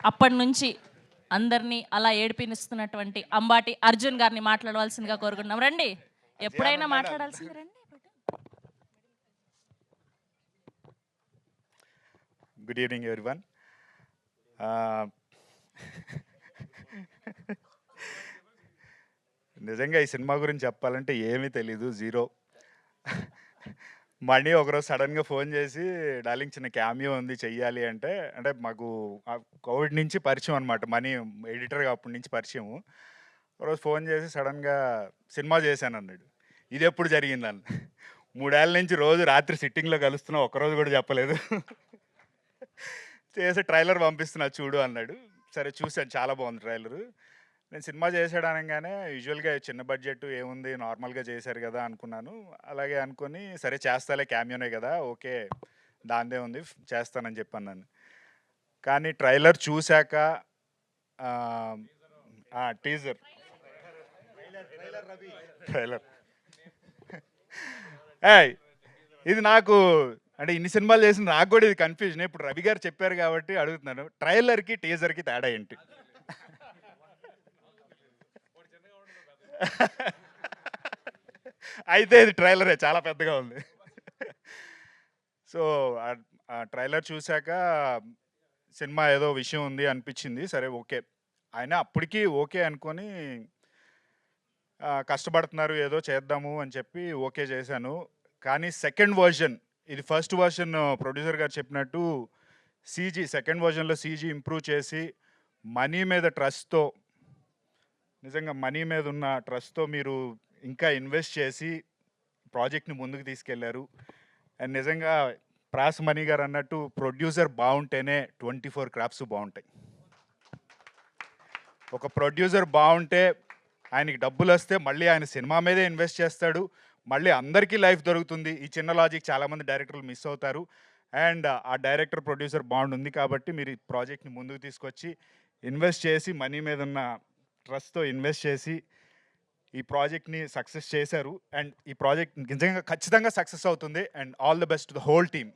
అప్పటి నుంచి అందరినీ అలా ఏడిపినిస్తున్నటువంటి అంబాటి అర్జున్ గారిని మాట్లాడవలసిందిగా కోరుకుంటున్నాం. రండి, ఎప్పుడైనా మాట్లాడాల్సింది రండి. Good evening everyone. నిజంగా ఈ సినిమా గురించి చెప్పాలంటే ఏమీ తెలీదు, జీరో. మణి ఒకరోజు సడన్గా ఫోన్ చేసి, డార్లింగ్ చిన్న క్యామియో ఉంది చెయ్యాలి అంటే, అంటే మాకు కోవిడ్ నుంచి పరిచయం అనమాట. మణి ఎడిటర్గా అప్పటి నుంచి పరిచయము. ఒకరోజు ఫోన్ చేసి సడన్గా సినిమా చేశాను అన్నాడు. ఇది ఎప్పుడు జరిగిందని. 3 ఏళ్ళ నుంచి రోజు రాత్రి సిట్టింగ్లో కలుస్తున్నా, ఒక్కరోజు కూడా చెప్పలేదు. చేసి ట్రైలర్ పంపిస్తున్నా చూడు అన్నాడు. సరే చూశాను, చాలా బాగుంది ట్రైలరు. నేను సినిమా చేశాడు అనగానే యూజువల్గా చిన్న బడ్జెట్ ఏముంది, నార్మల్గా చేశారు కదా అనుకున్నాను. అలాగే అనుకొని సరే చేస్తాలే, క్యామియోనే కదా, ఓకే దాందే ఉంది చేస్తానని చెప్పాను నన్ను. కానీ ట్రైలర్ చూశాక టీజర్ ట్రైలర్ ఇది నాకు అంటే ఇన్ని సినిమాలు చేసిన నాకు కూడా ఇది కన్ఫ్యూజన్. ఇప్పుడు రవి గారు చెప్పారు కాబట్టి అడుగుతున్నాను, ట్రైలర్కి టీజర్కి తేడా ఏంటి? అయితే ఇది ట్రైలరే, చాలా పెద్దగా ఉంది. సో ఆ ట్రైలర్ చూశాక సినిమా ఏదో విషయం ఉంది అనిపించింది. సరే ఓకే, ఆయన అప్పటికి ఓకే అనుకొని కష్టపడుతున్నారు ఏదో చేద్దాము అని చెప్పి ఓకే చేశాను. కానీ సెకండ్ వర్షన్, ఇది ఫస్ట్ వర్షన్ ప్రొడ్యూసర్ గారు చెప్పినట్టు సీజీ, సెకండ్ వర్షన్లో సీజీ ఇంప్రూవ్ చేసి మనీ మీద ట్రస్ట్తో, నిజంగా మనీ మీద ఉన్న ట్రస్ట్తో మీరు ఇంకా ఇన్వెస్ట్ చేసి ప్రాజెక్ట్ని ముందుకు తీసుకెళ్లారు. అండ్ నిజంగా ప్రాస్ మణి గారు అన్నట్టు ప్రొడ్యూసర్ బాగుంటేనే 24 క్రాఫ్ట్స్ బాగుంటాయి. ఒక ప్రొడ్యూసర్ బాగుంటే ఆయనకి డబ్బులు వస్తే మళ్ళీ ఆయన సినిమా మీదే ఇన్వెస్ట్ చేస్తాడు, మళ్ళీ అందరికీ లైఫ్ దొరుకుతుంది. ఈ చిన్న లాజిక్ చాలామంది డైరెక్టర్లు మిస్ అవుతారు. అండ్ ఆ డైరెక్టర్ ప్రొడ్యూసర్ బాండ్ ఉంది కాబట్టి మీరు ఈ ప్రాజెక్ట్ని ముందుకు తీసుకొచ్చి ఇన్వెస్ట్ చేసి మనీ మీద ఉన్న ట్రస్ట్తో ఇన్వెస్ట్ చేసి ఈ ప్రాజెక్ట్ని సక్సెస్ చేశారు. అండ్ ఈ ప్రాజెక్ట్ నిజంగా ఖచ్చితంగా సక్సెస్ అవుతుంది. And all the best to the whole team.